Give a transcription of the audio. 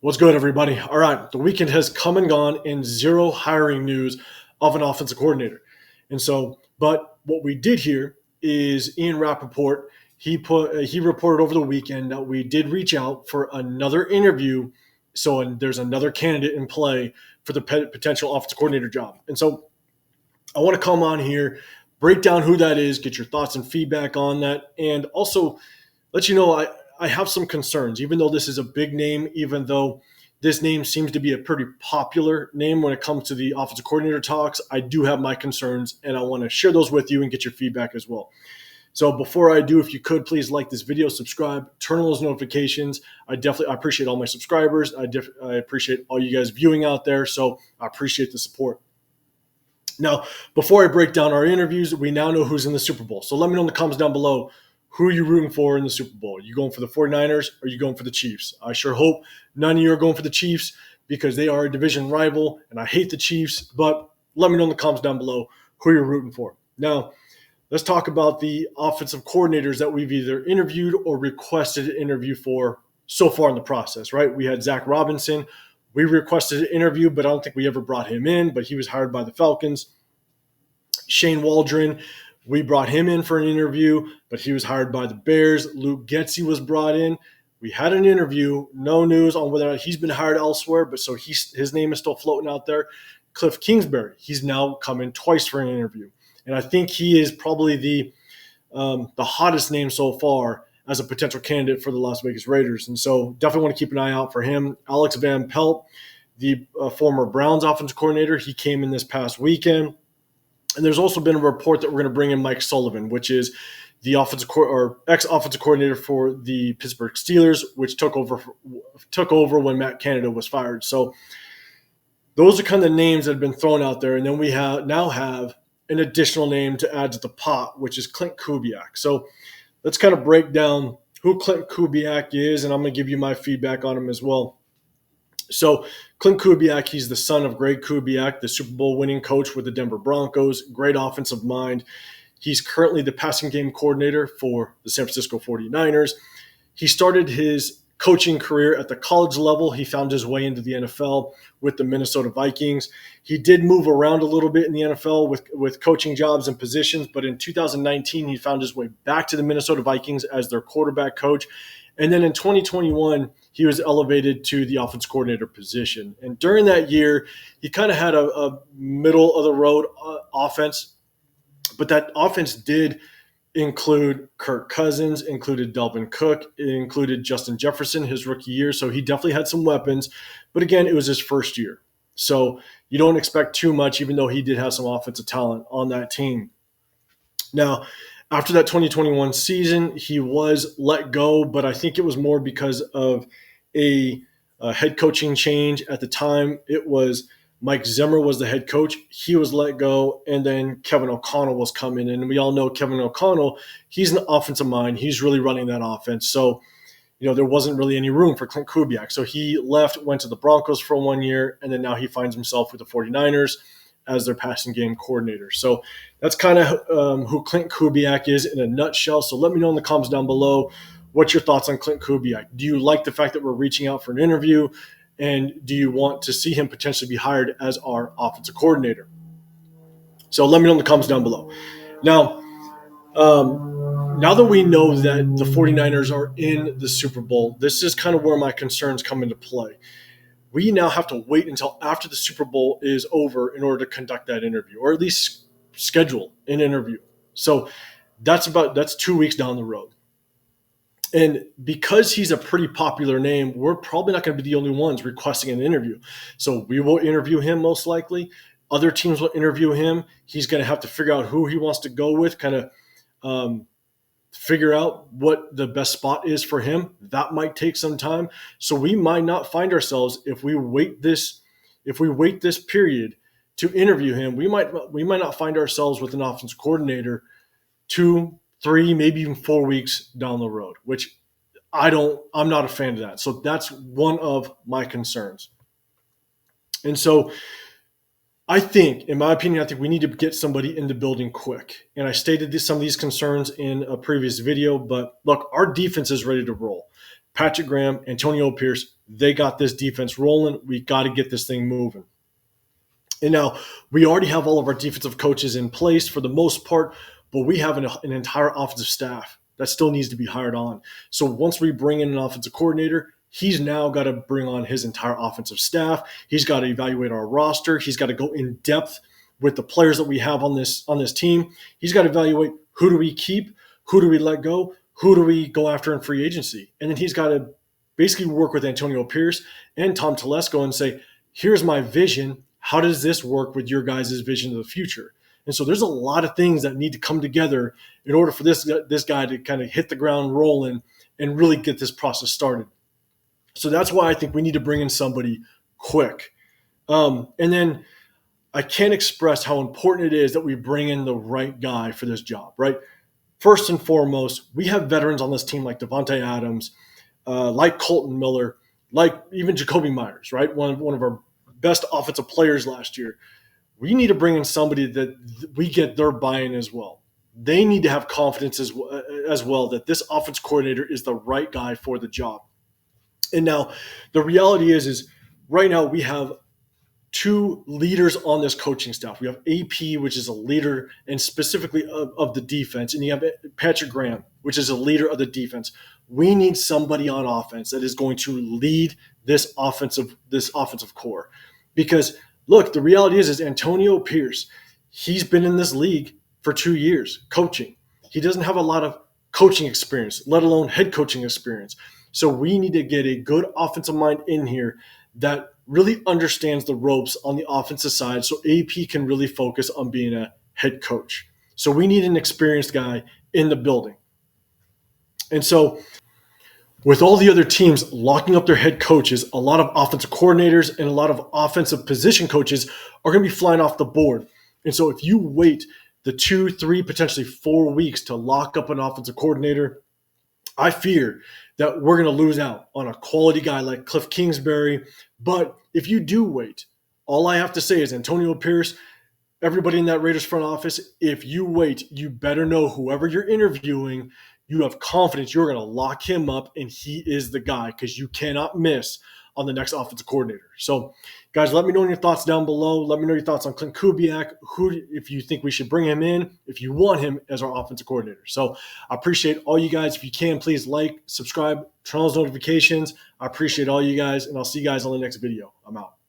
What's good, everybody? All right, the weekend has come and gone, and zero hiring news of an offensive coordinator. But what we did here is Ian Rapaport. He reported over the weekend that we did reach out for another interview. And there's another candidate in play for the potential offensive coordinator job. And so I want to come on here, break down who that is, get your thoughts and feedback on that, and also let you know I have some concerns, even though this is a big name, even though this name seems to be a pretty popular name when it comes to the offensive coordinator talks. I do have my concerns, and I want to share those with you and get your feedback as well. So before I do, if you could please like this video, subscribe, turn on those notifications. I appreciate all my subscribers. I appreciate all you guys viewing out there. So I appreciate the support. Now, before I break down our interviews, we now know who's in the Super Bowl. So let me know in the comments down below, who are you rooting for in the Super Bowl? Are you going for the 49ers or are you going for the Chiefs? I sure hope none of you are going for the Chiefs because they are a division rival and I hate the Chiefs, but let me know in the comments down below who you're rooting for. Now, let's talk about the offensive coordinators that we've either interviewed or requested an interview for so far in the process, right? We had Zach Robinson. We requested an interview, but I don't think we ever brought him in, but he was hired by the Falcons. Shane Waldron, we brought him in for an interview, but he was hired by the Bears. Luke Getsy was brought in. We had an interview, no news on whether or not he's been hired elsewhere, but so his name is still floating out there. Cliff Kingsbury, he's now come in twice for an interview. And I think he is probably the hottest name so far as a potential candidate for the Las Vegas Raiders. And so definitely want to keep an eye out for him. Alex Van Pelt, the former Browns offensive coordinator, he came in this past weekend. And there's also been a report that we're going to bring in Mike Sullivan, which is the ex-offensive coordinator for the Pittsburgh Steelers, which took over when Matt Canada was fired. So those are kind of the names that have been thrown out there. And then we now have an additional name to add to the pot, which is Clint Kubiak. So let's kind of break down who Clint Kubiak is, and I'm going to give you my feedback on him as well. So Clint Kubiak, he's the son of Greg Kubiak, the Super Bowl winning coach with the Denver Broncos, great offensive mind. He's currently the passing game coordinator for the San Francisco 49ers. He started his coaching career at the college level. He found his way into the NFL with the Minnesota Vikings. He did move around a little bit in the NFL with coaching jobs and positions, but in 2019, he found his way back to the Minnesota Vikings as their quarterback coach. And then in 2021, he was elevated to the offense coordinator position. And during that year, he kind of had a middle-of-the-road offense, but that offense did include Kirk Cousins, included Delvin Cook, it included Justin Jefferson his rookie year. So he definitely had some weapons. But again, it was his first year. So you don't expect too much, even though he did have some offensive talent on that team. Now, after that 2021 season, he was let go, but I think it was more because of a head coaching change. At the time, it was Mike Zimmer was the head coach. He was let go, and then Kevin O'Connell was coming in. And we all know Kevin O'Connell, he's an offensive mind. He's really running that offense. So, there wasn't really any room for Clint Kubiak. So he left, went to the Broncos for 1 year, and then now he finds himself with the 49ers as their passing game coordinator. So that's kind of who Clint Kubiak is in a nutshell. So let me know in the comments down below, what's your thoughts on Clint Kubiak? Do you like the fact that we're reaching out for an interview? And do you want to see him potentially be hired as our offensive coordinator? So let me know in the comments down below. Now that we know that the 49ers are in the Super Bowl, this is kind of where my concerns come into play. We now have to wait until after the Super Bowl is over in order to conduct that interview, or at least schedule an interview. So that's 2 weeks down the road. And because he's a pretty popular name, we're probably not going to be the only ones requesting an interview. So we will interview him most likely. Other teams will interview him. He's going to have to figure out who he wants to go with, kind of figure out what the best spot is for him. That might take some time. So we might not find ourselves, if we wait this period to interview him, we might not find ourselves with an offensive coordinator 2, 3, maybe even 4 weeks down the road, which I'm not a fan of that. So that's one of my concerns. And so in my opinion, I think we need to get somebody in the building quick. And I stated some of these concerns in a previous video, but look, our defense is ready to roll. Patrick Graham, Antonio Pierce, they got this defense rolling. We got to get this thing moving. And now we already have all of our defensive coaches in place for the most part, but we have an entire offensive staff that still needs to be hired on. So once we bring in an offensive coordinator, he's now got to bring on his entire offensive staff. He's got to evaluate our roster. He's got to go in depth with the players that we have on this team. He's got to evaluate who do we keep, who do we let go, who do we go after in free agency. And then he's got to basically work with Antonio Pierce and Tom Telesco and say, here's my vision. How does this work with your guys' vision of the future? And so there's a lot of things that need to come together in order for this guy to kind of hit the ground rolling and really get this process started. So that's why I think we need to bring in somebody quick. And then I can't express how important it is that we bring in the right guy for this job, right? First and foremost, we have veterans on this team like Devontae Adams, like Colton Miller, like even Jacoby Myers, right? One of our best offensive players last year. We need to bring in somebody that we get their buy-in as well. They need to have confidence as well that this offense coordinator is the right guy for the job. And now the reality is right now we have two leaders on this coaching staff. We have AP, which is a leader and specifically of the defense, and you have Patrick Graham, which is a leader of the defense. We need somebody on offense that is going to lead this offensive core. Because look, the reality is Antonio Pierce, he's been in this league for 2 years coaching. He doesn't have a lot of coaching experience, let alone head coaching experience. So we need to get a good offensive mind in here that really understands the ropes on the offensive side so AP can really focus on being a head coach. So we need an experienced guy in the building. And so with all the other teams locking up their head coaches, a lot of offensive coordinators and a lot of offensive position coaches are going to be flying off the board. And so if you wait the 2, 3, potentially 4 weeks to lock up an offensive coordinator, I fear that we're going to lose out on a quality guy like Cliff Kingsbury. But if you do wait, all I have to say is Antonio Pierce, everybody in that Raiders front office, if you wait, you better know whoever you're interviewing, you have confidence you're going to lock him up and he is the guy because you cannot miss on the next offensive coordinator. So, guys, let me know your thoughts down below. Let me know your thoughts on Clint Kubiak, if you think we should bring him in, if you want him as our offensive coordinator. So I appreciate all you guys. If you can, please like, subscribe, turn on those notifications. I appreciate all you guys, and I'll see you guys on the next video. I'm out.